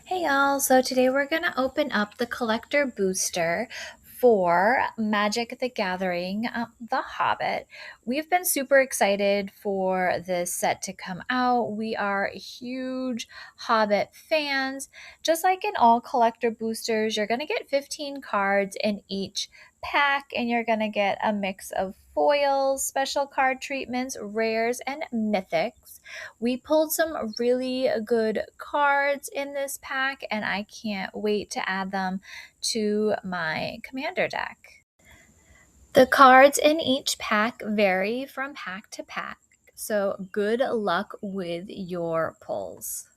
Hey y'all, so today we're going to open up the collector booster for Magic the Gathering, The Hobbit. We've been super excited for this set to come out. We are huge Hobbit fans. Just like in all collector boosters, you're going to get 15 cards in each pack, and you're going to get a mix of foils, special card treatments, rares, and mythics. We pulled some really good cards in this pack, and I can't wait to add them to my commander deck. The cards in each pack vary from pack to pack, so good luck with your pulls.